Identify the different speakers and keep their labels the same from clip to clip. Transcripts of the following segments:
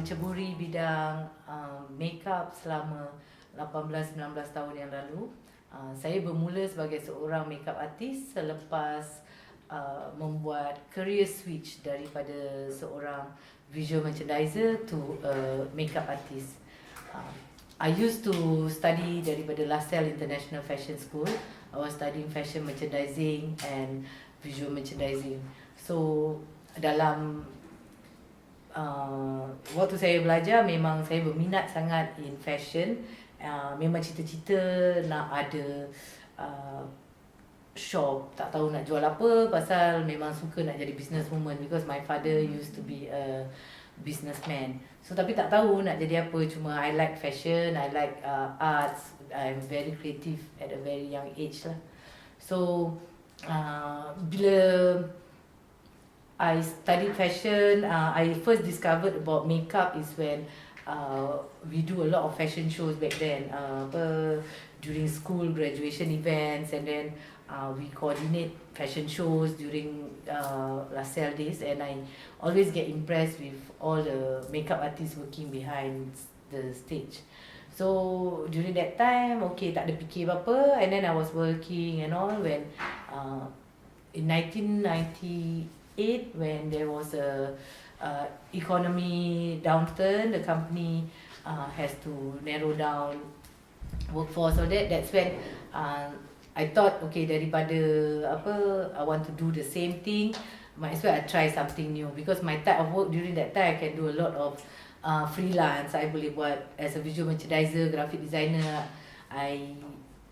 Speaker 1: menceburi bidang makeup selama 18-19 tahun yang lalu. Saya bermula sebagai seorang makeup artist selepas membuat career switch daripada seorang visual merchandiser to a makeup artist. I used to study daripada LaSalle International Fashion School. I was studying fashion merchandising and visual merchandising. So dalam waktu saya belajar, memang saya berminat sangat in fashion. Memang cita-cita nak ada shop, tak tahu nak jual apa, pasal memang suka nak jadi businesswoman because my father used to be a businessman. So tapi tak tahu nak jadi apa, cuma I like fashion, I like arts, I'm very creative at a very young age lah. So bila I studied fashion, I first discovered about makeup is when we do a lot of fashion shows back then, during school graduation events, and then we coordinate fashion shows during LaSalle days, and I always get impressed with all the makeup artists working behind the stage. So during that time, okay, tak ada fikir apa-apa, and then I was working and all when in 1998 when there was a economy downturn, the company has to narrow down workforce. So that's when I thought, okay, daripada I want to do the same thing, might as well I try something new, because my type of work during that time I can do a lot of freelance. I boleh buat as a visual merchandiser, graphic designer, I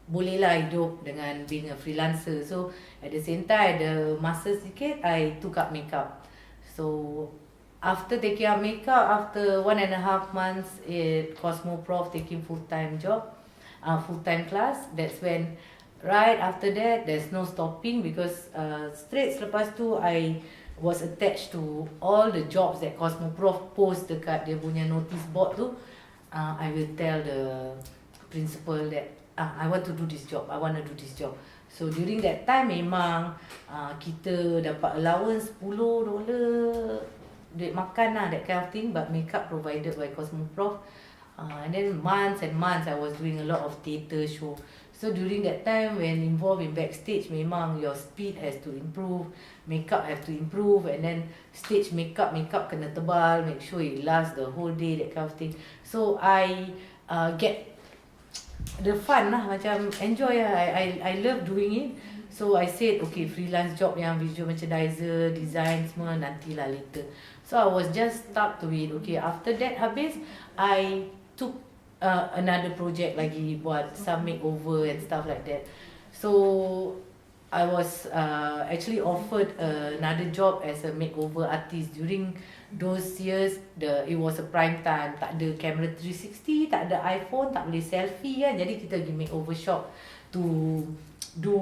Speaker 1: bolehlah hidup dengan being a freelancer. So at the same time, ada masa sikit, I took up makeup. So after taking up makeup, after 1.5 months at Cosmo Prof taking full-time job, full-time class, that's when right after that there's no stopping, because straight selepas tu I was attached to all the jobs that Cosmo Prof post dekat dia punya notice board tu. I will tell the principal that I want to do this job, I want to do this job. So during that time memang kita dapat allowance $10 duit makan lah, that kind of thing, but makeup provided by Cosmo Prof. And then months and months I was doing a lot of theatre show. So during that time when involved in backstage, memang your speed has to improve, makeup have to improve, and then stage makeup kena tebal, make sure it lasts the whole day, that kind of thing. So I get the fun lah, macam enjoy lah, I love doing it. So I said, okay, freelance job yang visual merchandiser, design semua nantilah later. So I was just stuck to it. Okay, after that habis, I took another project lagi, buat some makeover and stuff like that. So I was actually offered another job as a makeover artist during those years. It was a prime time, tak ada camera 360, tak ada iPhone, tak boleh selfie kan, jadi kita pergi makeover shop to do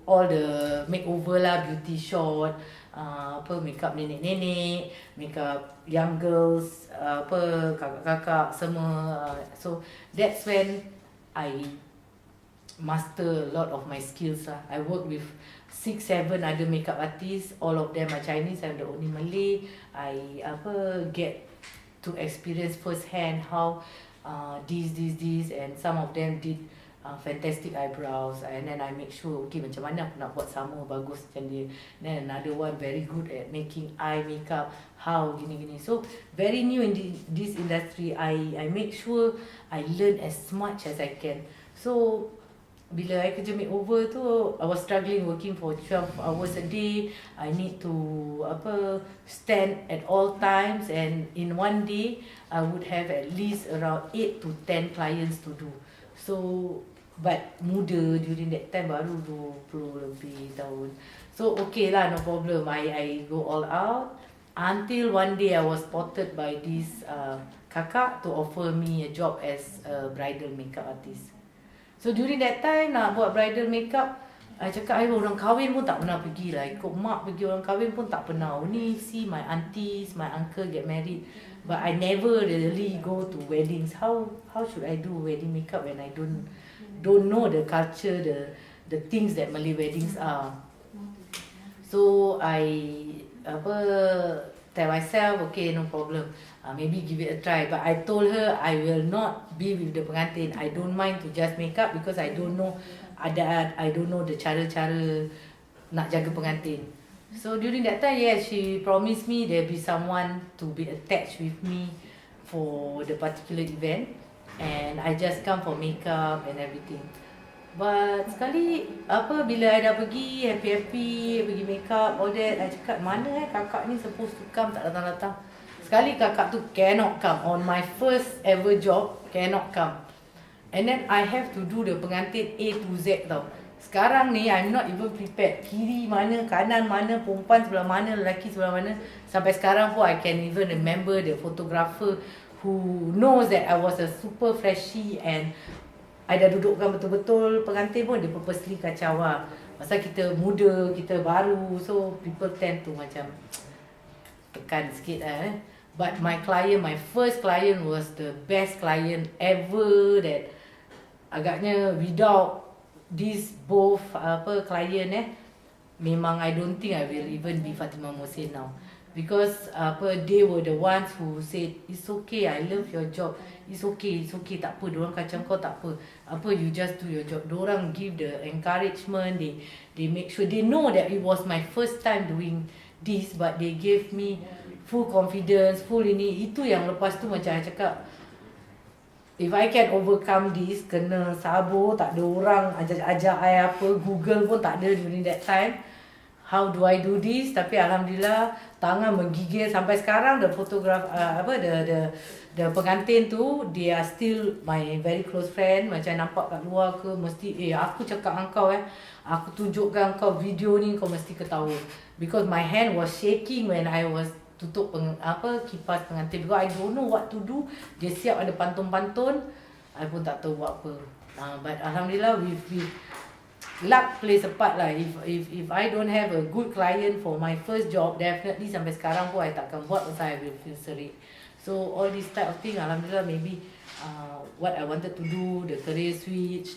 Speaker 1: all the makeover lah, beauty shot, makeup nenek-nenek, makeup young girls, kakak-kakak semua. So that's when I master a lot of my skills lah. I work with 6-7 other makeup artists, all of them are Chinese, I'm the only Malay. I get to experience firsthand how this, and some of them did fantastic eyebrows, and then I make sure, okay, macam mana aku nak buat sama bagus macam dia. Then another one very good at making eye makeup, how gini-gini. So very new in this industry, I make sure I learn as much as I can. So bila I kerja makeover tu, I was struggling working for 12 hours a day. I need to stand at all times, and in one day I would have at least around 8 to 10 clients to do. So but muda during that time, baru 20 lebih tahun. So okay lah, no problem, I go all out until one day I was spotted by this kakak to offer me a job as a bridal makeup artist. So during that time nak buat bridal makeup, I cakap, orang kahwin pun tak pernah pergi lah, ikut mak pergi orang kahwin pun tak pernah. Only see my aunties, my uncle get married, but I never really go to weddings. How should I do wedding makeup when I don't know the culture, the things that Malay weddings are. So I tell myself, okay, no problem, maybe give it a try. But I told her I will not be with the pengantin. I don't mind to just make up because I don't know adat, I don't know the cara-cara nak jaga pengantin. So during that time, yes, she promised me there'll be someone to be attached with me for the particular event, and I just come for makeup and everything. But sekali bila I dah pergi happy-happy pergi makeup all that, I cakap mana kakak ni supposed to come tak datang-datang. Sekali kakak tu cannot come on my first ever job, cannot come. And then I have to do the pengantin A to Z tau. Sekarang ni I'm not even prepared. Kiri mana, kanan mana, perempuan sebelah mana, lelaki sebelah mana. Sampai sekarang pun I can even remember the photographer who knows that I was a super freshie, and I dah dudukkan betul-betul pengantin pun dia purposely kacau lah. Pasal kita muda, kita baru, so people tend to macam tekan sikit lah. But my client, my first client was the best client ever that agaknya without these both client memang I don't think I will even be Fatimah Mohsin now. Because they were the ones who said, it's okay, I love your job, it's okay, tak apa, diorang kacau kau tak apa, you just do your job. Diorang give the encouragement, they make sure, they know that it was my first time doing this, but they gave me full confidence, full ini. Itu yang lepas tu macam I cakap, if I can overcome this, kena sabar, tak ada orang ajak I apa, Google pun tak ada during that time. How do I do this? Tapi alhamdulillah tangan menggigil sampai sekarang. The photograph the pengantin tu, they are still my very close friend. Macam nampak kat luar ke mesti aku cakap dengan kau aku tunjukkan kau video ni, kau mesti ketawa. Because my hand was shaking when I was tutup kipas pengantin, because I don't know what to do. Dia siap ada pantun-pantun, I pun tak tahu buat apa. But alhamdulillah with luck plays a part lah. If I don't have a good client for my first job, definitely sampai sekarang pun I takkan buat pasal I will feel serik. So all this type of thing, alhamdulillah, maybe what I wanted to do, the career switch,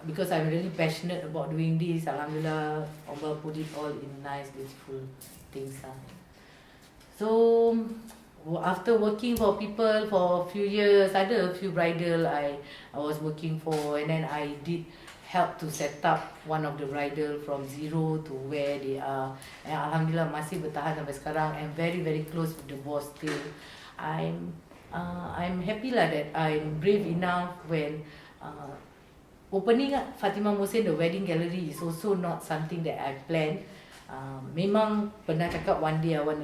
Speaker 1: because I'm really passionate about doing this, alhamdulillah, Allah put it all in nice, beautiful things lah. So after working for people for a few years, ada a few bridal I was working for, and then I did help to set up one of the bridal from zero to where they are, and alhamdulillah masih bertahan sampai sekarang, and very very close with the boss still. I'm happy lah that I'm brave enough when opening Fatimah Mohsin the wedding gallery is also not something that I planned. Memang pernah cakap one day I want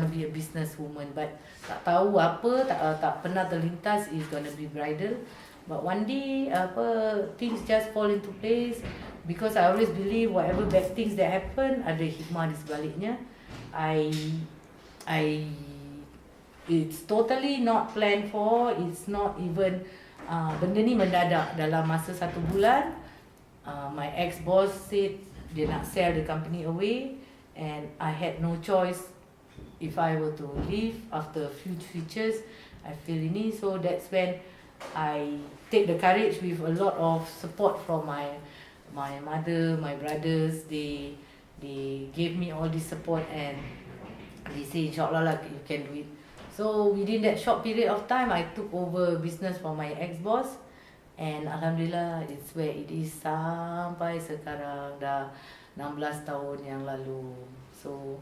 Speaker 1: to be a business woman, but tak tahu apa, tak pernah terlintas is gonna be bridal. But one day things just fall into place, because I always believe whatever bad things that happen ada hikmah di sebaliknya. It's totally not planned for. It's not even benda ni mendadak. Dalam masa 1 bulan, my ex-boss said dia nak sell the company away, and I had no choice if I were to leave after a few features. I feel ini, so that's when I take the courage with a lot of support from my mother, my brothers. They gave me all this support, and they say insyaAllah lah you can do it. So within that short period of time, I took over business from my ex-boss, and alhamdulillah it's where it is sampai sekarang, dah 16 tahun yang lalu. So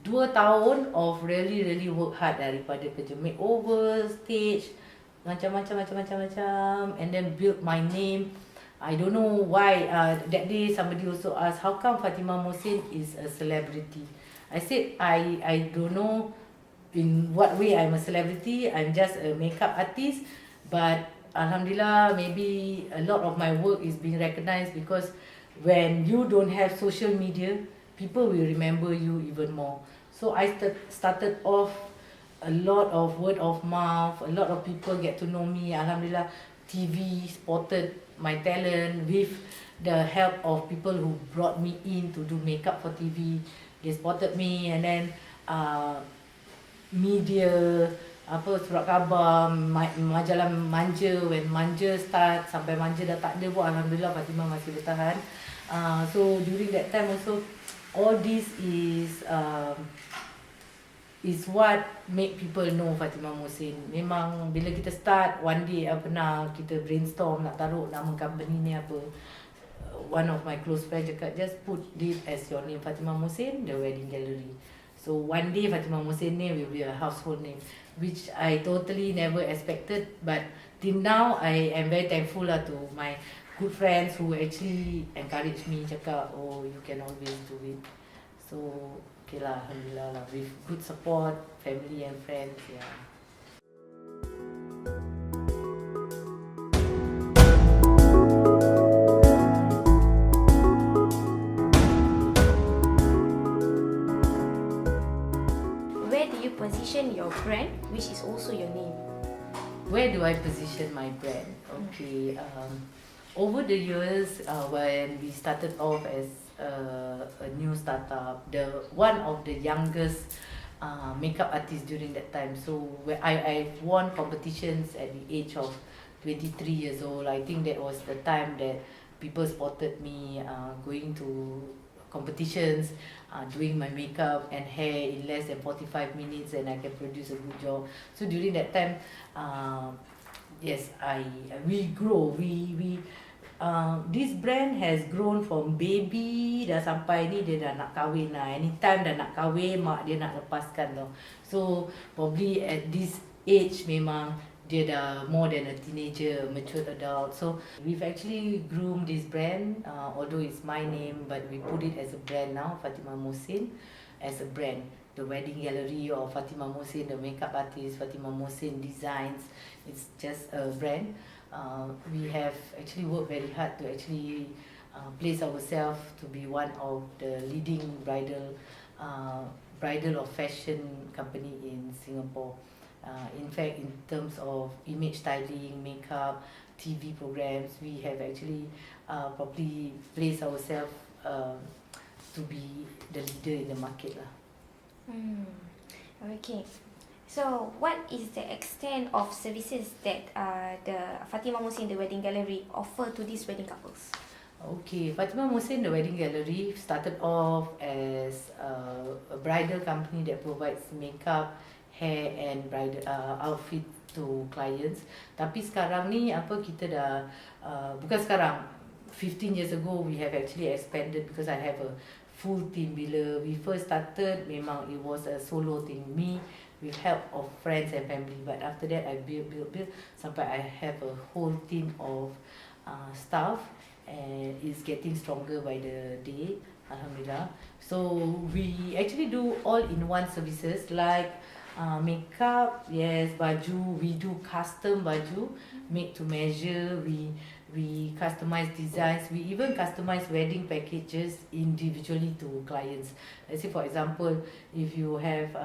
Speaker 1: 2 tahun of really work hard, daripada kerja makeover, stage, macam-macam, and then build my name. I don't know why that day somebody also asked, how come Fatimah Mohsin is a celebrity? I said I don't know in what way I'm a celebrity. I'm just a makeup artist, but alhamdulillah, maybe a lot of my work is being recognized, because when you don't have social media, people will remember you even more. So I started off a lot of word of mouth, a lot of people get to know me. Alhamdulillah, TV spotted my talent with the help of people who brought me in to do makeup for TV. They spotted me, and then media, surat khabar, majalah Manja, when Manja start sampai Manja dah tak ada pun, alhamdulillah Fatimah masih bertahan. So during that time also, all this is is what make people know Fatimah Mohsin. Memang bila kita start, one day pernah kita brainstorm nak taruh nama company ni apa. One of my close friends cakap, just put it as your name, Fatimah Mohsin, the wedding gallery. So one day Fatimah Mohsin name will be a household name, which I totally never expected. But till now, I am very thankful lah to my good friends who actually encourage me, cakap, oh, you can always do it. So okay lah, alhamdulillah lah, with good support, family and friends, yeah.
Speaker 2: Where do you position your brand, which is also your name?
Speaker 1: Where do I position my brand? Okay, over the years, when we started off as a new startup, one of the youngest makeup artists during that time. So where I won competitions at the age of 23 years old. I think that was the time that people spotted me going to competitions, doing my makeup and hair in less than 45 minutes, and I can produce a good job. So during that time, yes, we grow. This brand has grown from baby dah sampai ni dia dah nak kahwin lah. Anytime dah nak kahwin, mak dia nak lepaskan tau. So probably at this age memang dia dah more than a teenager, mature adult. So we've actually groomed this brand, although it's my name, but we put it as a brand now, Fatimah Mohsin, as a brand. The wedding gallery of Fatimah Mohsin, the makeup artist, Fatimah Mohsin Designs, it's just a brand. We have actually worked very hard to actually place ourselves to be one of the leading bridal or fashion company in Singapore. In fact, in terms of image styling, makeup, TV programs, we have actually probably placed ourselves to be the leader in the market lah.
Speaker 2: Okay. So, what is the extent of services that the Fatimah Mohsin, the wedding gallery, offer to these wedding couples?
Speaker 1: Okay, Fatimah Mohsin, the wedding gallery, started off as a bridal company that provides makeup, hair and bridal outfit to clients. Tapi sekarang ni kita dah bukan sekarang, 15 years ago we have actually expanded because I have a full team. Bila we first started, memang it was a solo thing, me with help of friends and family. But after that, I build sampai I have a whole team of staff, and it's getting stronger by the day, alhamdulillah. So we actually do all-in-one services like makeup, yes, baju. We do custom baju, made to measure. We customize designs. We even customize wedding packages individually to clients. Let's say, for example, if you have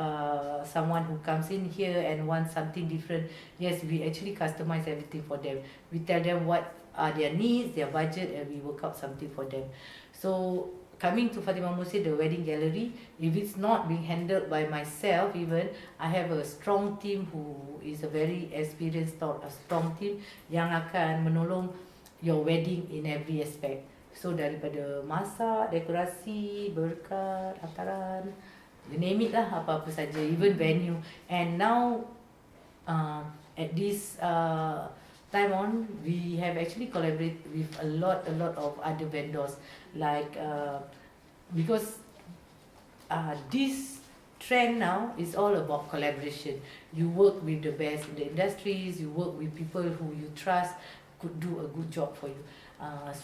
Speaker 1: someone who comes in here and wants something different, yes, we actually customize everything for them. We tell them what are their needs, their budget, and we work out something for them. So coming to Fatimah Mohsin, the wedding gallery, if it's not being handled by myself even, I have a strong team who is a very experienced, a strong team yang akan menolong your wedding in every aspect. So daripada masak, dekorasi, berkat, hantaran, you name it lah, apa-apa saja, even venue. And now at this time on, we have actually collaborated with a lot of other vendors, like because this trend now is all about collaboration. You work with the best in the industries, you work with people who you trust could do a good job for you.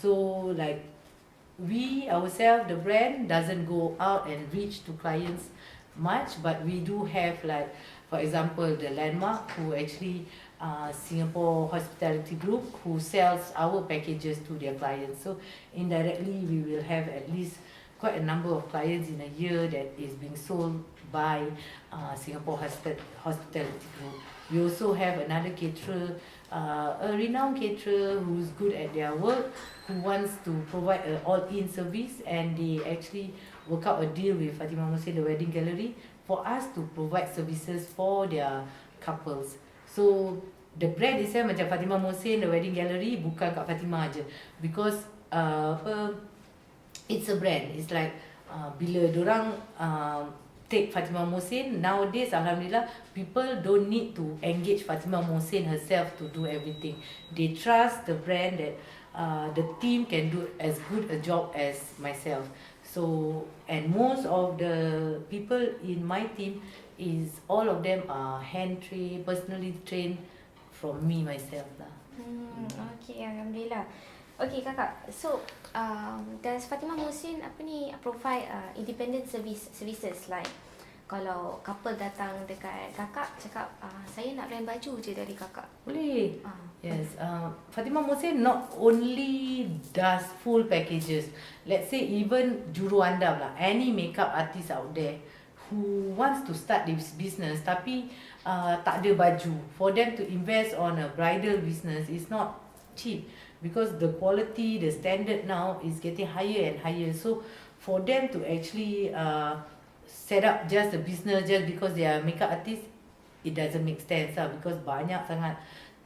Speaker 1: So like we ourselves, the brand doesn't go out and reach to clients much, but we do have, like, for example, the Landmark, who actually Singapore Hospitality Group, who sells our packages to their clients. So indirectly we will have at least quite a number of clients in a year that is being sold by Singapore Hospitality Group. We also have another caterer, a renowned caterer who's good at their work, who wants to provide an all-in service, and they actually work out a deal with Fatimah Mohsin, the wedding gallery, for us to provide services for their couples. So the brand itself macam Fatimah Mohsin, the wedding gallery, bukan kat Fatimah aje, because it's a brand. It's like bila dorang take Fatimah Mohsin. Nowadays, Alhamdulillah, people don't need to engage Fatimah Mohsin herself to do everything. They trust the brand that the team can do as good a job as myself. So, and most of the people in my team is all of them are hand trained, personally trained from me myself lah.
Speaker 2: Okay, Alhamdulillah. Okay kakak, so does Fatimah Mohsin provide independent services like kalau couple datang dekat kakak cakap saya nak rent baju je dari kakak.
Speaker 1: Boleh. Yes. Fatimah Mohsin not only does full packages. Let's say even juruandam lah, any makeup artist out there who wants to start this business tapi tak ada baju, for them to invest on a bridal business is not cheap because the quality, the standard now is getting higher and higher. So for them to actually set up just a business just because they are makeup artists, it doesn't make sense lah, because banyak sangat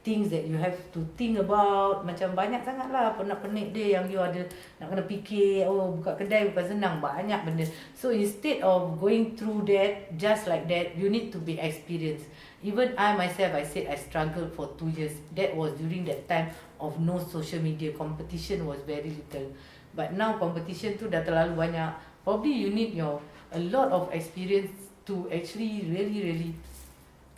Speaker 1: things that you have to think about. Macam banyak sangat lah penak-penik dia yang you ada nak kena fikir. Oh, buka kedai bukan senang, banyak benda. So instead of going through that just like that, you need to be experienced. Even I myself, I said I struggled for 2 years. That was during that time of no social media. Competition was very little. But now competition tu dah terlalu banyak. Probably you need a lot of experience to actually really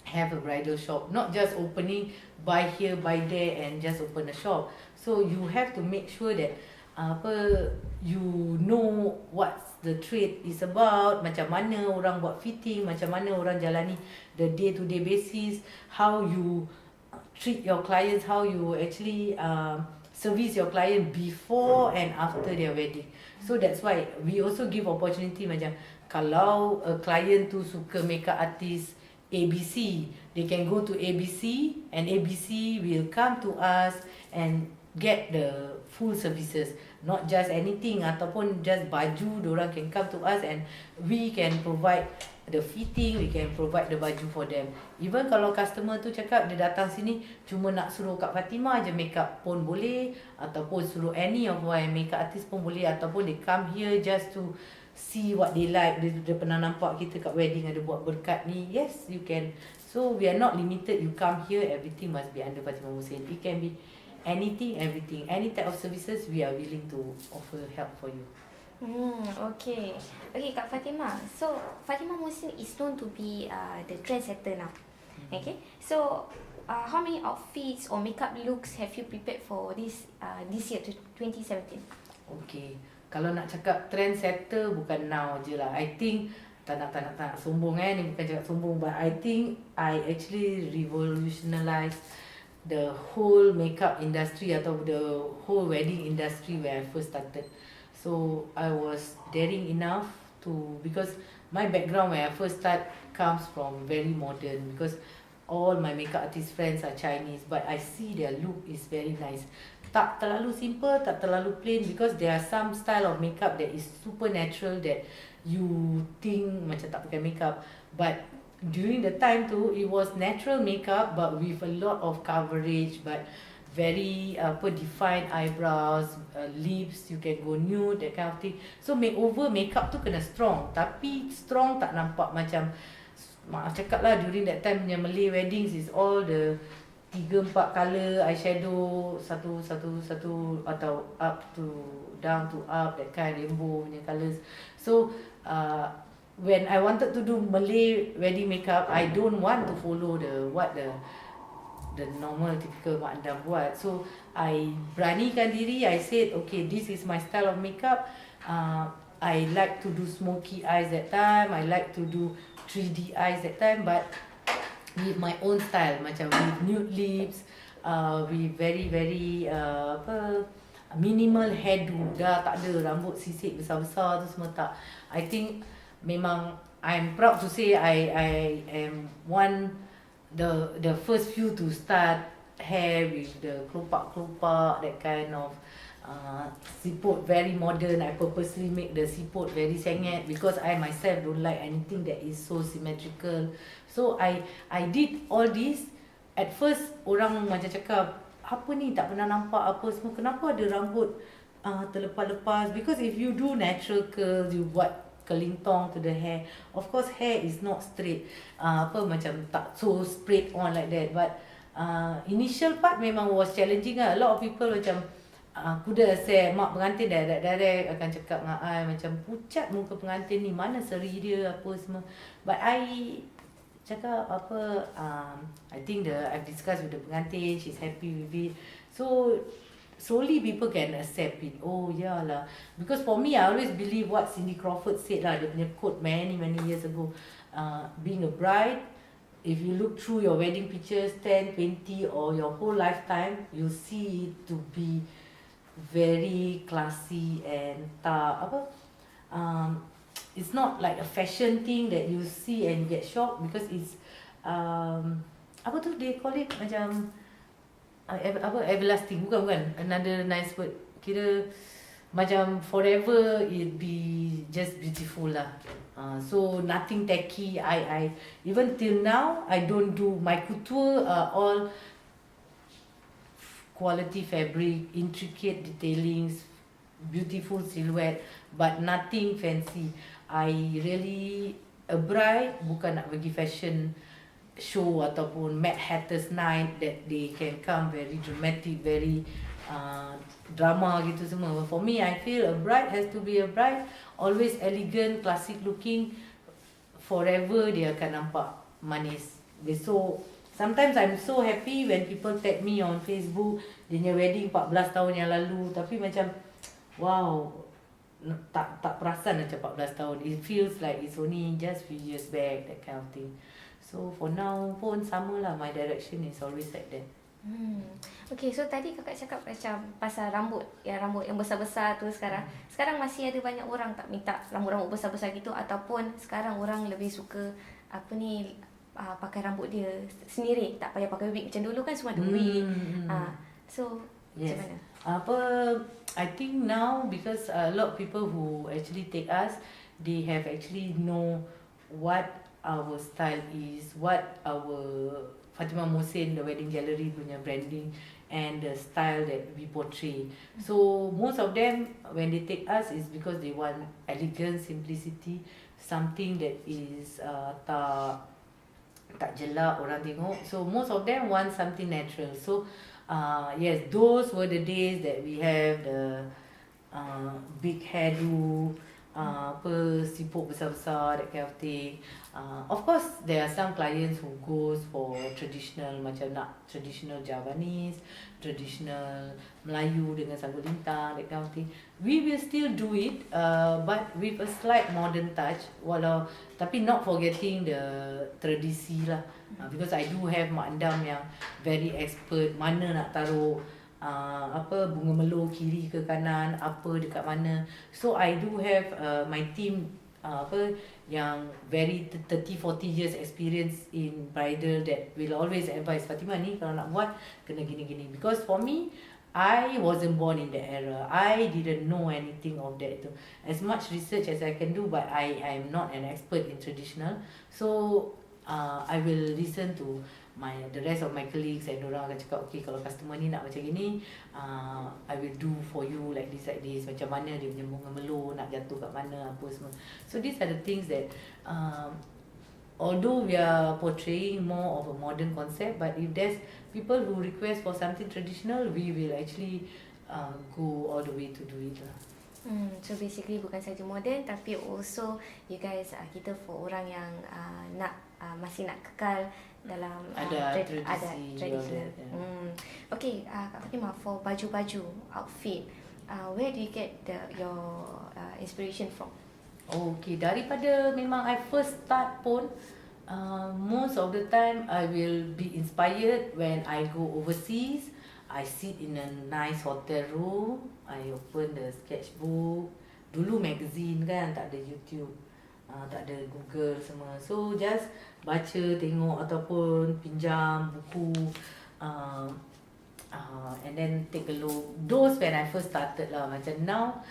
Speaker 1: have a bridal shop. Not just opening, buy here, buy there and just open a shop. So you have to make sure that you know what the trade is about, macam mana orang buat fitting, macam mana orang jalani the day-to-day basis, how you treat your clients, how you actually service your client before and after their wedding. So that's why we also give opportunity macam kalau a client tu suka makeup artist ABC, they can go to ABC and ABC will come to us and get the full services, not just anything ataupun just baju, diorang can come to us and we can provide the fitting, we can provide the baju for them. Even kalau customer tu cakap dia datang sini cuma nak suruh Kak Fatimah je makeup pun boleh, ataupun suruh any of my makeup artist pun boleh, ataupun they come here just to see what they like. Dia pernah nampak kita kat wedding ada buat berkat ni, yes you can. So we are not limited, you come here everything must be under Fatimah Mohsin. It can be anything, everything, any type of services we are willing to offer help for you.
Speaker 2: Okay. Okay Kak Fatimah, so Fatimah Mohsin is known to be the trendsetter now. Okay, so how many outfits or makeup looks have you prepared for this year 2017?
Speaker 1: Okay, kalau nak cakap trendsetter bukan now je lah. I think tak nak sombong ni bukan cakap sombong, but I think I actually revolutionized the whole makeup industry atau the whole wedding industry when I first started. So I was daring enough to, because my background when I first start comes from very modern, because all my makeup artist friends are Chinese, but I see their look is very nice. Tak terlalu simple, tak terlalu plain, because there are some style of makeup that is super natural that you think macam tak pakai makeup, but during the time tu it was natural makeup but with a lot of coverage, but very defined eyebrows, lips, you can go nude, that kind of thing. So makeover makeup tu kena strong, tapi strong tak nampak macam, maaf cakap lah, during that time punya Malay weddings is all the 3-4 colour eyeshadow, satu atau up to down to up, that kind, rainbow punya colours. So when I wanted to do Malay wedding makeup, I don't want to follow the normal typical mak andam buat. So I beranikan diri, I said okay, this is my style of makeup. I like to do smoky eyes that time, I like to do 3D eyes that time, but with my own style, macam with nude lips, with very minimal hairdo, dah tak ada rambut sisik besar-besar tu semua tak. I think memang I'm proud to say I am the first few to start hair with the kelopak, that kind of siput, very modern. I purposely make the siput very sengit because I myself don't like anything that is so symmetrical. So I did all this. At first orang macam cakap, apa ni, tak pernah nampak apa semua, kenapa ada rambut terlepas-lepas, because if you do natural curls, you buat kelintong to the hair. Of course hair is not straight, macam tak so straight on like that, but initial part memang was challenging lah. A lot of people macam kuda accept, mak pengantin direct akan cakap dengan I macam pucat muka pengantin ni, mana seri dia apa semua. But I cakap I think I've discussed with the pengantin, she's happy with it. So slowly people can accept it. Oh yeah lah. Because for me, I always believe what Cindy Crawford said lah, dia punya quote many years ago. Being a bride, if you look through your wedding pictures 10, 20 or your whole lifetime, you see it to be very classy and it's not like a fashion thing that you see and get shocked, because it's they call it macam everlasting, bukan another nice word, kira macam forever it be just beautiful lah. So nothing tacky. I even till now I don't do my couture, all quality fabric, intricate detailings, beautiful silhouette, but nothing fancy. I really, a bride bukan nak pergi fashion show ataupun Mad Hatter's Night that they can come very dramatic, very drama gitu semua. For me, I feel a bride has to be a bride, always elegant, classic looking, forever dia akan nampak manis. So sometimes I'm so happy when people tag me on Facebook, dia punya wedding 14 tahun yang lalu, tapi macam wow, tak perasan macam 14 tahun. It feels like it's only just few years back, that kind of thing. So for now pun sama lah, my direction is always like that.
Speaker 2: Okay, so tadi kakak cakap macam pasal rambut yang besar-besar tu sekarang. Sekarang masih ada banyak orang tak minta rambut-rambut besar-besar gitu, ataupun sekarang orang lebih suka pakai rambut dia sendiri, tak payah pakai wig macam dulu kan, semua ada wig. So
Speaker 1: yes.
Speaker 2: Macam mana?
Speaker 1: I think now, because a lot of people who actually take us, they have actually know what our style is, what our Fatimah Mohsin, the wedding gallery punya branding and the style that we portray. So most of them when they take us is because they want elegance, simplicity, something that is tak jelak orang tengok. So most of them want something natural. So yes, those were the days that we have the big hairdo, siput besar-besar, that kind of thing. Of course, there are some clients who goes for traditional, macam nak traditional Javanese, traditional Melayu dengan sagu lintang, that kind of thing. We will still do it, but with a slight modern touch, tapi not forgetting the tradisi lah. Because I do have mak andam yang very expert, mana nak taruh bunga melur kiri ke kanan, apa dekat mana. So I do have my team yang very 30-40 years experience in bridal that will always advise Fatimah ni kalau nak buat kena gini-gini. Because for me, I wasn't born in that era. I didn't know anything of that too. As much research as I can do, but I am not an expert in traditional. So I will listen to the rest of my colleagues, and orang akan cakap, okay, kalau customer ni nak macam gini, I will do for you like this, macam mana dia punya bunga melur nak jatuh kat mana, apa semua. So these are the things that although we are portraying more of a modern concept, but if there's people who request for something traditional, we will actually go all the way to do it lah.
Speaker 2: So basically bukan saja modern, tapi also you guys, kita for orang yang masih nak kekal dalam traditional. Okay, Kak Fatimah, for baju-baju, outfit, where do you get your inspiration from?
Speaker 1: Okay, daripada memang I first start pun, most of the time I will be inspired when I go overseas. I sit in a nice hotel room, I open the sketchbook. Dulu magazine kan, tak ada YouTube, tak ada Google semua. So just baca, tengok ataupun pinjam buku, and then take a look. Those when I first started lah. Macam now,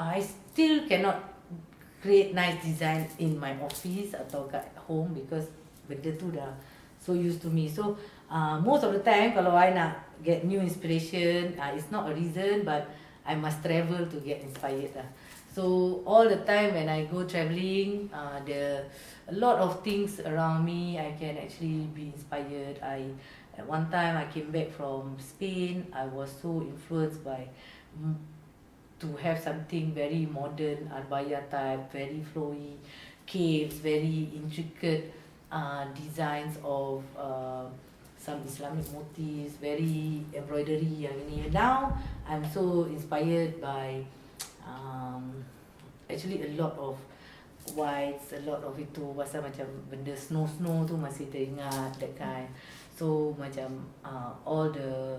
Speaker 1: I still cannot create nice design in my office atau kat home, because benda tu dah so used to me. So most of the time kalau I nak get new inspiration, it's not a reason, but I must travel to get inspired lah. So all the time when I go travelling, a lot of things around me I can actually be inspired. At one time I came back from Spain. I was so influenced by to have something very modern, Albaya type, very flowy caves, very intricate designs of some Islamic motifs, very embroidery yang ini. Now I'm so inspired by actually a lot of whites, a lot of itu pasal macam benda snow tu masih teringat that kind. So macam all the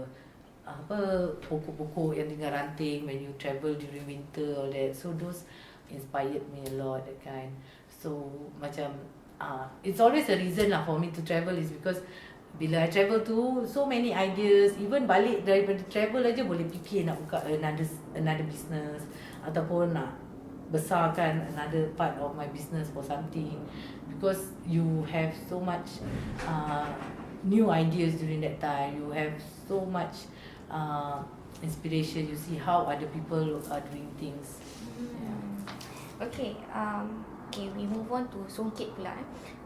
Speaker 1: pokok-pokok yang tinggal ranting when you travel during winter, all that. So those inspired me a lot, that kind. So macam it's always a reason lah for me to travel, is because bila I travel tu, so many ideas. Even balik daripada travel aja boleh fikir nak buka another business, ataupun nak besarkan another part of my business for something, because you have so much new ideas during that time. You have so much inspiration. You see how other people are doing things. Yeah.
Speaker 2: Okay, we move on to songket pula.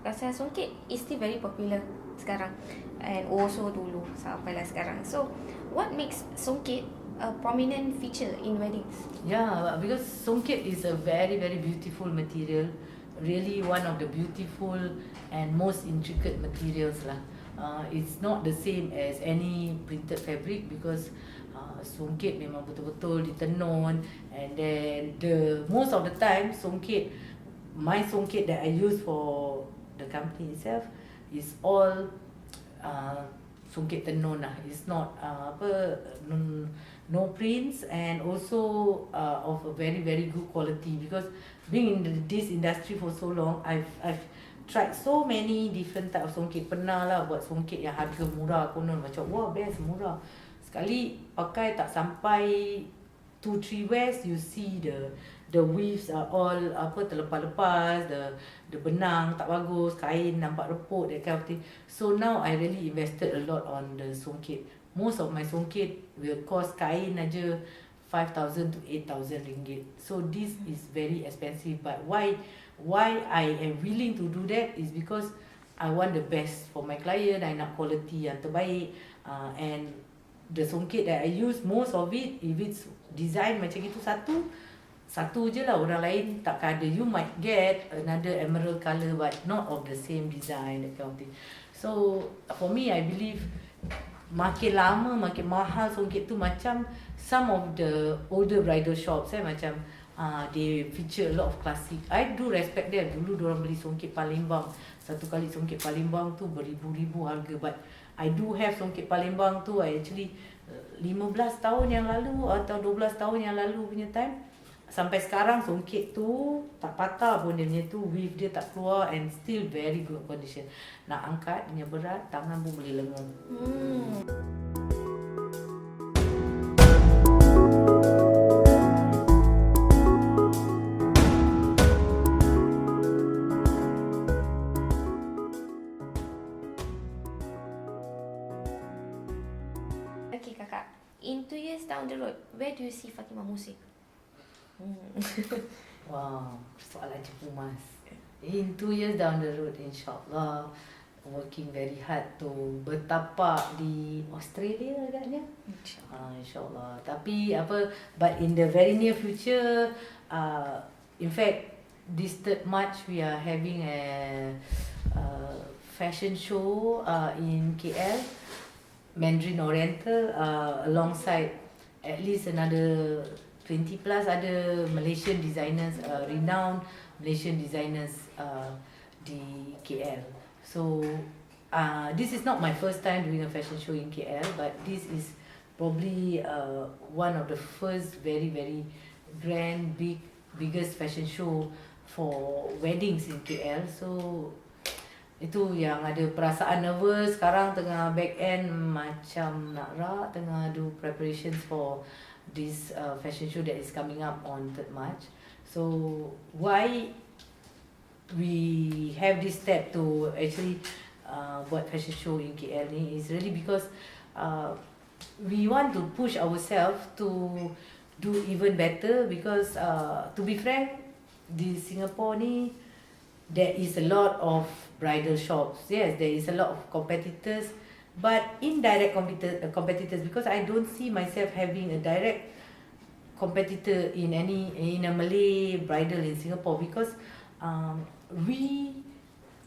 Speaker 2: Pasal songket is still very popular sekarang, and also dulu sampailah sekarang. So, what makes songket a prominent feature in weddings?
Speaker 1: Yeah, because songket is a very very beautiful material. Really one of the beautiful and most intricate materials lah. It's not the same as any printed fabric, because songket memang betul-betul ditenun, and then most of the time my songket that I use for the company itself is all songket tenun lah. It's not no prints, and also of a very very good quality, because being in this industry for so long, I've tried so many different type of songket. Pernah lah buat songket yang harga murah konon, macam wah best, murah. Sekali pakai tak sampai 2-3 wears, you see the weaves are all terlepas-lepas, the benang tak bagus, kain nampak reput, that kind of thing. So now I really invested a lot on the songket. Most of my songket will cost kain aja 5,000 to 8,000 ringgit. So this is very expensive, but why I am willing to do that is because I want the best for my client. I nak quality yang terbaik, and the songket that I use, most of it, if it's design macam itu satu je lah, orang lain takkan ada. You might get another emerald colour, but not of the same design, that kind of thing. So for me, I believe makin lama makin mahal songket tu. Macam some of the older bridal shops macam they feature a lot of classic. I do respect them. Dulu diorang beli songket Palembang, satu kali songket Palembang tu beribu-ribu harga, but I do have songket Palembang tu. I actually 15 tahun yang lalu atau 12 tahun yang lalu punya time, sampai sekarang songket tu tak patah pun, dia punya tu weave dia tak keluar, and still very good condition. Nak angkat dia berat, tangan pun boleh lengang.
Speaker 2: Okay kakak, in 2 years down the road, where do you see Fatimah Mohsin?
Speaker 1: Wow, soalan cepumas. In 2 years down the road, insyaAllah, working very hard to bertapak di Australia agaknya. InsyaAllah. Tapi but in the very near future, in fact, this 3rd March we are having a fashion show in KL, Mandarin Oriental, alongside at least another 20 plus other Malaysian designers, renowned Malaysian designers di KL. So this is not my first time doing a fashion show in KL, but this is probably one of the first very very grand biggest fashion show for weddings in KL. So itu yang ada perasaan nervous. Sekarang tengah back end macam nak tengah do preparations for this fashion show that is coming up on 3rd March. So why we have this step to actually buat fashion show in KL ni is really because we want to push ourselves to do even better because to be frank, di Singapore ni there is a lot of bridal shops. Yes, there is a lot of competitors, but indirect competitors, because I don't see myself having a direct competitor in a Malay bridal in Singapore, because we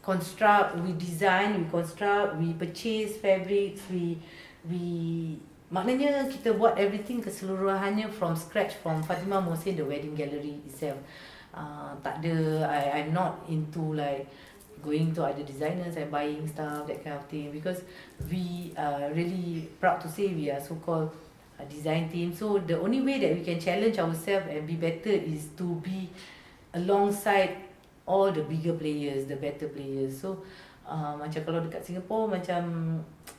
Speaker 1: construct, we design, we construct, we purchase fabrics, we maknanya kita buat everything keseluruhannya from scratch, from Fatimah Mohsin, the wedding gallery itself. Tak ada, I'm not into like going to other designers and buying stuff, that kind of thing, because we are really proud to say we are so-called a design team. So the only way that we can challenge ourselves and be better is to be alongside all the bigger players, the better players. So macam kalau dekat Singapore, macam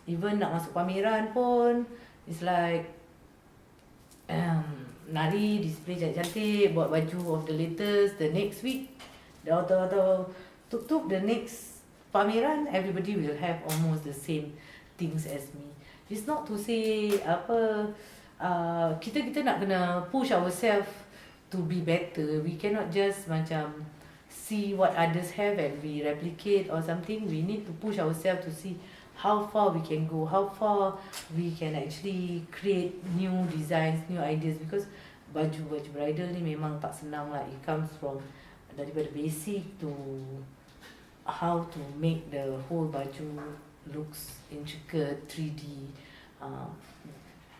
Speaker 1: even nak masuk pameran pun, it's like nari, display cantik-cantik, buat baju of the latest, the next week atau tutup the next pameran, everybody will have almost the same things as me. It's not to say apa, kita nak kena push ourselves to be better. We cannot just macam see what others have and we replicate or something. We need to push ourselves to see how far we can go, how far we can actually create new designs, new ideas, because baju bridal ni memang tak senang lah. It comes from daripada basic to how to make the whole baju looks intricate, 3D,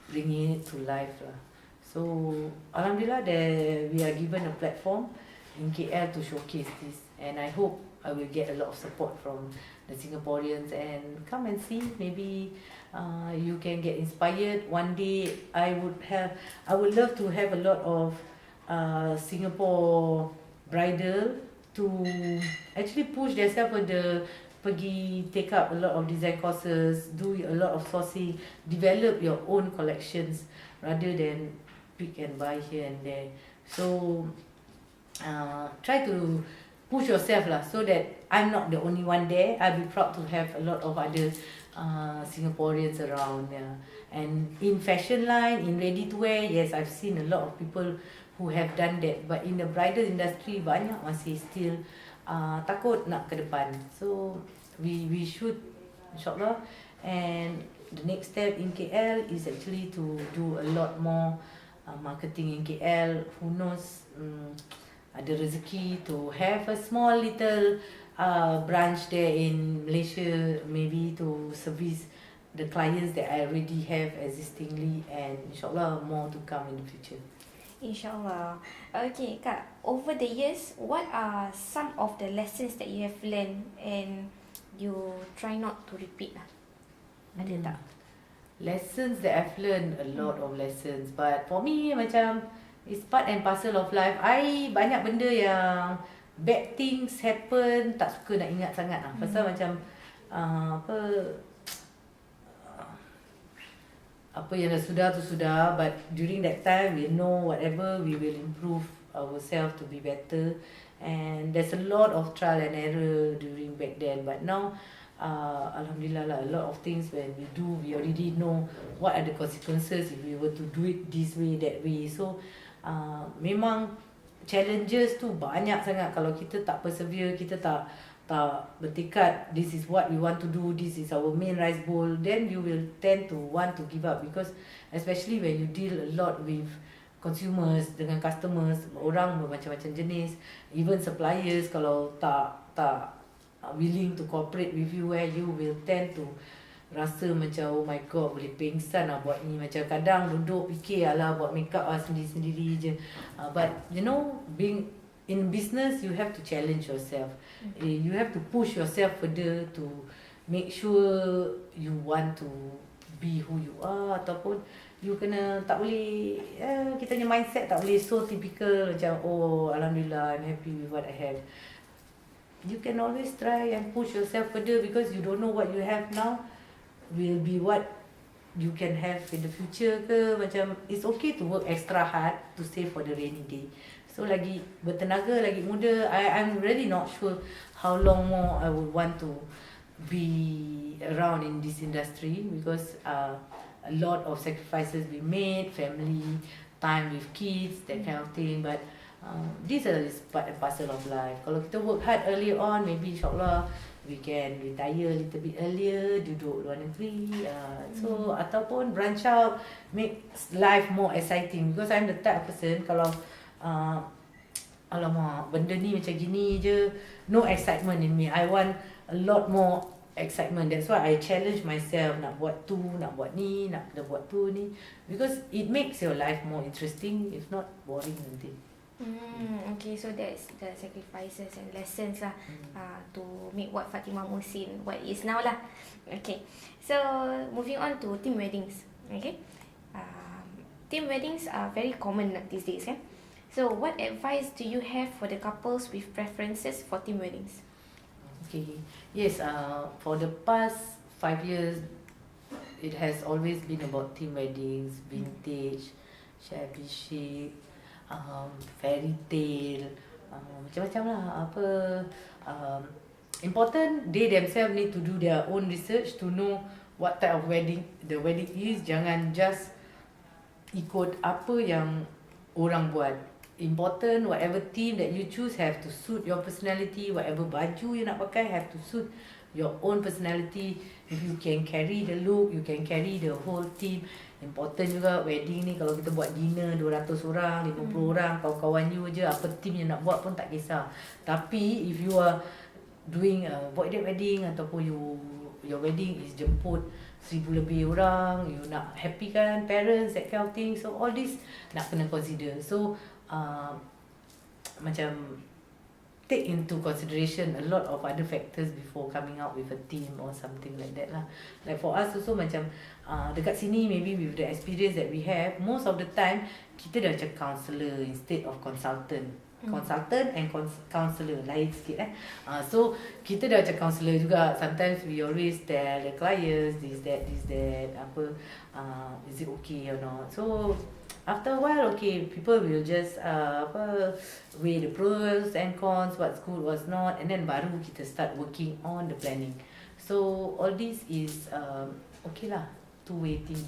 Speaker 1: bringing it to life lah. So alhamdulillah that we are given a platform in KL to showcase this, and I hope I will get a lot of support from the Singaporeans and come and see. Maybe you can get inspired one day. I would love to have a lot of Singapore bridal to actually push themselves pergi take up a lot of design courses, do a lot of sourcing, develop your own collections rather than pick and buy here and there. So try to push yourself lah, so that I'm not the only one there. I'll be proud to have a lot of other Singaporeans around. Yeah. And in fashion line, in ready to wear, yes, I've seen a lot of people who have done that, but in the bridal industry banyak masih still takut nak ke depan. So we should, insyaAllah, and the next step in KL is actually to do a lot more marketing in KL. Who knows, ada rezeki to have a small little branch there in Malaysia, maybe to service the clients that I already have existingly, and insyaAllah more to come in the future.
Speaker 2: InsyaAllah. Okay, Kak, over the years, what are some of the lessons that you have learned and you try not to repeat lah? Ada tak?
Speaker 1: Lessons that I've learned, a lot of lessons, but for me macam it's part and parcel of life. I banyak benda yang bad things happen, tak suka nak ingat sangat lah. Pasal macam apa yang dah sudah tu sudah, but during that time we know whatever, we will improve ourselves to be better. And there's a lot of trial and error during back then, but now alhamdulillah lah, a lot of things when we do, we already know what are the consequences if we were to do it this way, that way. So memang challenges tu banyak sangat. Kalau kita tak persevere, kita tak bertekad, this is what we want to do, this is our main rice bowl, then you will tend to want to give up, because especially when you deal a lot with consumers, dengan customers, orang bermacam-macam jenis, even suppliers, kalau tak willing to cooperate with you, where you will tend to rasa macam oh my god, boleh pengsan lah buat ni. Macam kadang duduk fikir alah buat makeup lah sendiri-sendiri je. But you know, being in business, you have to challenge yourself. You have to push yourself further to make sure you want to be who you are, ataupun you kena tak boleh, kita punya mindset tak boleh so typical macam oh alhamdulillah I'm happy with what I have. You can always try and push yourself further, because you don't know what you have now will be what you can have in the future ke. Macam it's okay to work extra hard to save for the rainy day. So lagi bertenaga, lagi muda, I'm really not sure how long more I would want to be around in this industry, because a lot of sacrifices we made, family time with kids, that kind of thing. But this is part and parcel of life. Kalau kita work hard early on, maybe insyaAllah we can retire a little bit earlier, duduk luar negeri. So ataupun branch out, make life more exciting. Because I'm the type of person, kalau alamak, benda ni macam gini je, no excitement in me. I want a lot more excitement. That's why I challenge myself, nak buat tu, nak buat ni, nak buat tu ni. Because it makes your life more interesting. If not, boring nanti.
Speaker 2: Okay, so that's the sacrifices and lessons lah to make what Fatimah Mohsin what is now lah. Okay, so moving on to team weddings. Okay, team weddings are very common these days, kan? So what advice do you have for the couples with preferences for team weddings?
Speaker 1: Okay, yes, for the past 5 years, it has always been about team weddings, vintage, shabby chic, fairy tale, macam-macam lah. Important, they themselves need to do their own research to know what type of wedding the wedding is. Jangan just ikut apa yang orang buat. Important, whatever theme that you choose have to suit your personality. Whatever baju you nak pakai have to suit your own personality. If you can carry the look, you can carry the whole team. Important juga wedding ni, kalau kita buat dinner 200 orang, 50 orang, kawan-kawan you je, apa team yang nak buat pun tak kisah. Tapi if you are doing a voided wedding ataupun your wedding is jemput 1000 lebih orang, you nak happy kan parents, that kind of thing. So all this nak kena consider. So macam take into consideration a lot of other factors before coming out with a team or something like that lah. Like for us also macam dekat sini, maybe with the experience that we have, most of the time kita dah macam counsellor instead of consultant. Consultant and counsellor lain sikit so kita dah macam counsellor juga. Sometimes we always tell the clients this that apa is it okay or not. So after a while, okay, people will just weigh the pros and cons, what's good, what's not, and then baru kita start working on the planning. So all this is okay lah, two-way thing.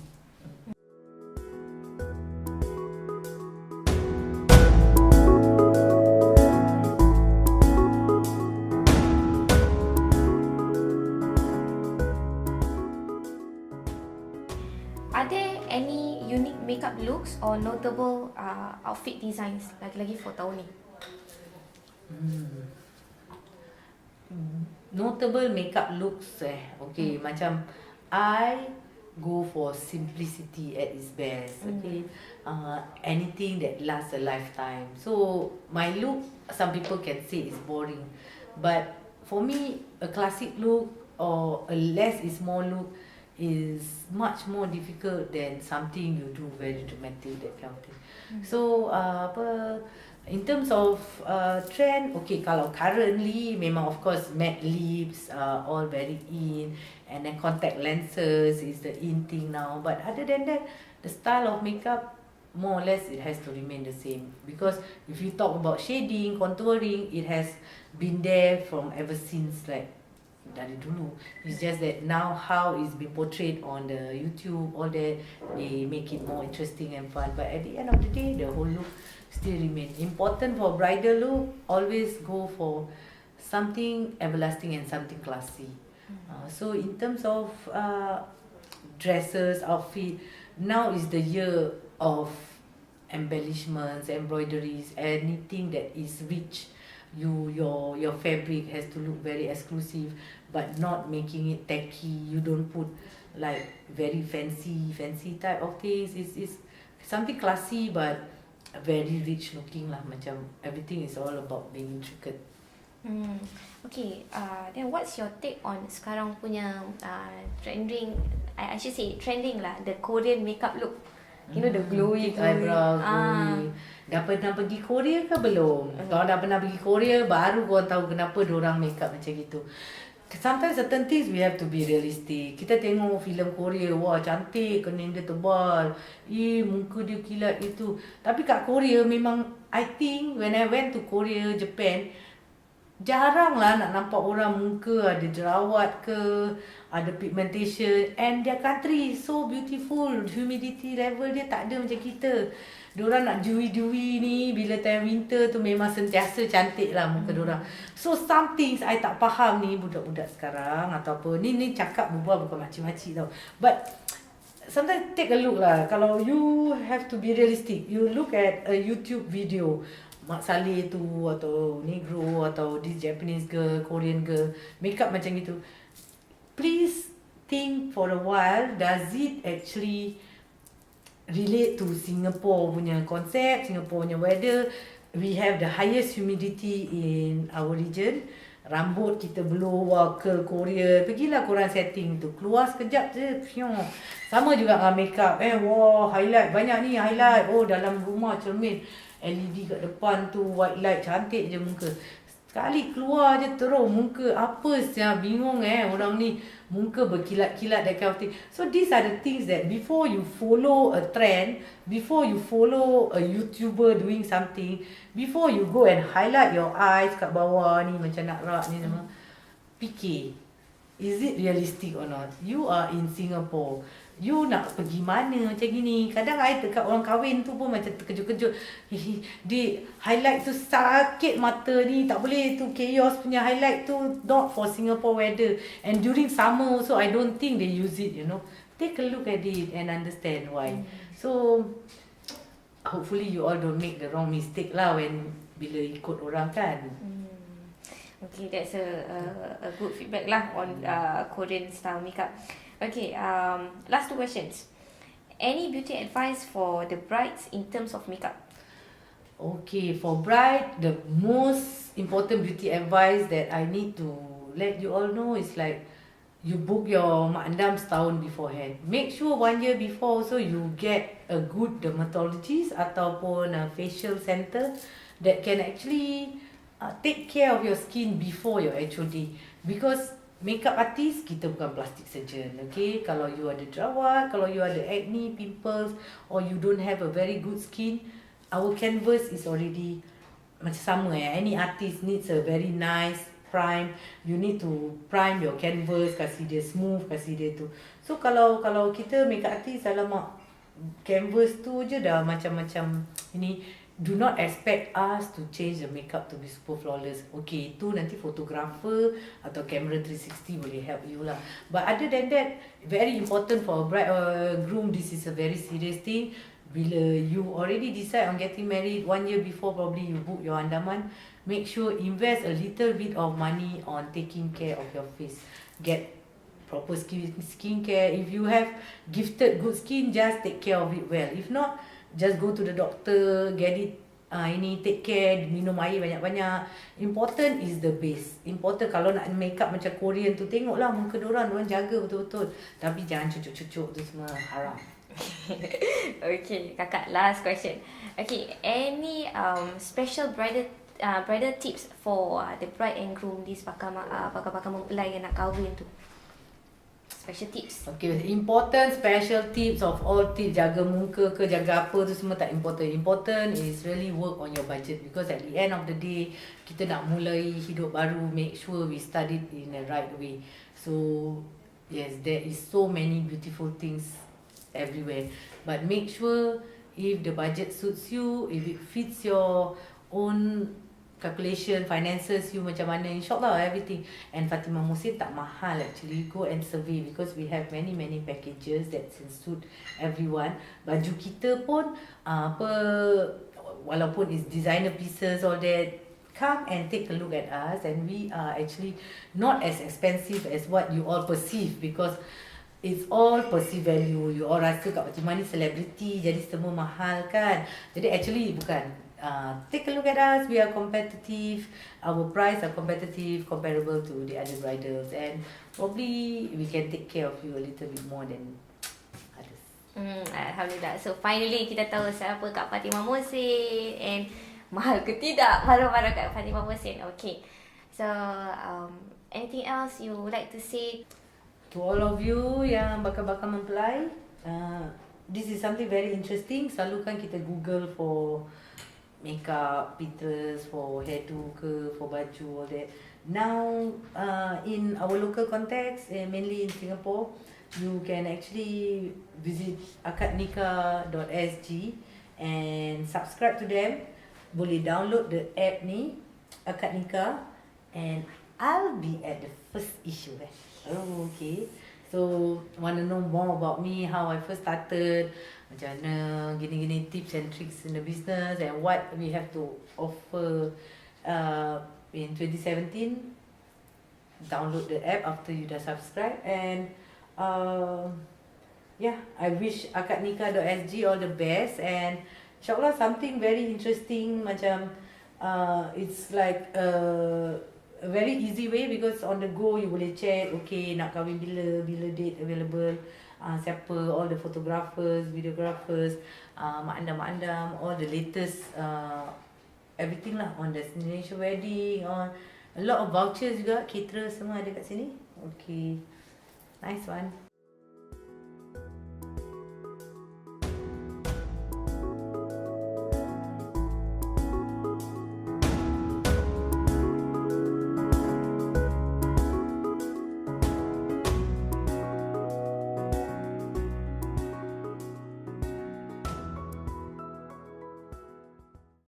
Speaker 2: Are there any unique makeup looks or notable outfit designs lagi-lagi for tahun ni?
Speaker 1: Notable makeup looks okay, macam I go for simplicity at its best. Okay, anything that lasts a lifetime. So my look, some people can say is boring, but for me a classic look or a less is more look is much more difficult than something you do very dramatic, that kind of thing. So in terms of trend, okay, kalau currently memang of course matte lips are all very in, and then contact lenses is the in thing now. But other than that, the style of makeup more or less it has to remain the same. Because if you talk about shading, contouring, it has been there from ever since, like dari dulu. It's just that now how it's been portrayed on the YouTube, all that, they make it more interesting and fun. But at the end of the day, the whole look still remain important. For bridal look, always go for something everlasting and something classy. So in terms of dresses, outfit, now is the year of embellishments, embroideries, anything that is rich. Your fabric has to look very exclusive, but not making it tacky. You don't put like very fancy type of things. It's something classy but very rich looking lah. Macam everything is all about being intricate.
Speaker 2: Okay, then what's your take on sekarang punya trending, I should say trending lah, the Korean makeup look. You know, the glowy
Speaker 1: eyebrow, glowy. Dah pernah pergi Korea ke belum? Kalau dah pernah pergi Korea, baru korang tahu kenapa diorang makeup macam gitu. Sometimes certain things we have to be realistic. Kita tengok filem Korea, wah cantik, kening dia tebal, muka dia kilat itu. Tapi kat Korea memang, I think when I went to Korea, Japan, Jarang lah nak nampak orang muka ada jerawat ke, ada pigmentation, and their country is so beautiful. Humidity level dia tak ada macam kita. Diorang nak dewy-dewy ni, bila time winter tu memang sentiasa cantik lah muka diorang. So some things I tak faham ni budak-budak sekarang atau apa. Ni cakap berbual bukan makcik-makcik tau. But sometimes take a look lah. Kalau you have to be realistic, you look at a YouTube video, Mak Saleh tu atau Negro atau this Japanese girl, Korean girl, makeup macam gitu. Please think for a while, does it actually relate to Singapore punya konsep, Singapore punya weather? We have the highest humidity in our region. Rambut kita blow ke Korea, pergilah korang setting tu, keluar sekejap je, piong. Sama juga dengan makeup, wah highlight, banyak ni highlight, dalam rumah cermin LED kat depan tu, white light, cantik je muka. Sekali keluar je terus muka apa sih, bingung orang ni, muka berkilat-kilat, that kind of thing. So these are the things that before you follow a trend, before you follow a YouTuber doing something, before you go and highlight your eyes kat bawah ni macam nak rak ni semua, fikir, is it realistic or not? You are in Singapore. You nak pergi mana macam gini? Kadang I dekat orang kahwin tu pun macam terkejut-kejut. Dia highlight tu sakit mata ni. Tak boleh tu, chaos punya highlight tu not for Singapore weather. And during summer also I don't think they use it, you know. Take a look at it and understand why. So hopefully you all don't make the wrong mistake lah when bila ikut orang kan.
Speaker 2: Okay, that's a good feedback lah on Korean style makeup. Okay, last 2 questions. Any beauty advice for the brides in terms of makeup?
Speaker 1: Okay, for bride, the most important beauty advice that I need to let you all know is like, you book your mak andam setahun beforehand. Make sure 1 year before also you get a good dermatologist ataupun a facial center that can actually take care of your skin before your actual day. Because makeup artist, kita bukan plastic surgeon, okay? Kalau you ada jerawat, kalau you ada acne, pimples, or you don't have a very good skin, our canvas is already macam sama Any artist needs a very nice prime. You need to prime your canvas, kasih dia smooth, kasih dia tu. So kalau kita makeup artist, alamak, canvas tu je dah macam-macam ini. Do not expect us to change the makeup to be super flawless. Okay, tu nanti photographer atau camera 360 boleh help you lah. But other than that, very important for a bride or groom, this is a very serious thing. Bila you already decide on getting married 1 year before, probably you book your andaman, make sure invest a little bit of money on taking care of your face. Get proper skincare. If you have gifted good skin, just take care of it well. If not, just go to the doctor, get it, take care, minum air banyak-banyak. Important is the base. Important kalau nak makeup macam Korean tu, tengoklah muka diorang jaga betul-betul. Tapi jangan cucuk-cucuk tu semua, haram.
Speaker 2: Okay, kakak, last question. Okay, any special bridal tips for the bride and groom, this bakal mempelai yang nak kahwin tu? Special tips. Okay,
Speaker 1: important special tips of all tips, jaga muka ke jaga apa tu semua tak important. Important is really work on your budget, because at the end of the day, kita nak mulai hidup baru, make sure we start it in the right way. So yes, there is so many beautiful things everywhere, but make sure if the budget suits you, if it fits your own calculation, finances you macam mana, insyaAllah everything. And Fatimah Mohsin tak mahal actually, go and survey, because we have many packages that suit everyone. Baju kita pun walaupun it's designer pieces all that, come and take a look at us, and we are actually not as expensive as what you all perceive, because it's all perceived value. You all rasa kat Fatimah ni celebrity, jadi semua mahal kan. Jadi actually bukan. Take a look at us, we are competitive, our price are competitive, comparable to the other bridals, and probably we can take care of you a little bit more than others.
Speaker 2: Alhamdulillah. So finally kita tahu siapa Kak Fatimah Mohsin, and mahal ke tidak barang-barang Kak Fatimah Mohsin. Okay, so anything else you would like to say?
Speaker 1: To all of you yang bakal mempelai, this is something very interesting. Selalu kan kita Google for makeup, Pinterest for hairdo ke, for baju, all that. Now, in our local context, mainly in Singapore, you can actually visit akadnikah.sg and subscribe to them. Boleh download the app ni, Akad Nikah, and I'll be at the first issue. Oh, okay. So, want to know more about me, how I first started, macam mana, gini-gini tips and tricks in the business, and what we have to offer in 2017. Download the app after you dah subscribe, and yeah, I wish akadnikah.sg all the best, and insyaAllah something very interesting, macam it's like a very easy way, because on the go you boleh check, okay, nak kahwin bila date available, siapa, all the photographers, videographers, mak andam, all the latest everything lah, on destination wedding, on a lot of vouchers juga, caterer semua ada kat sini. Okay, nice one.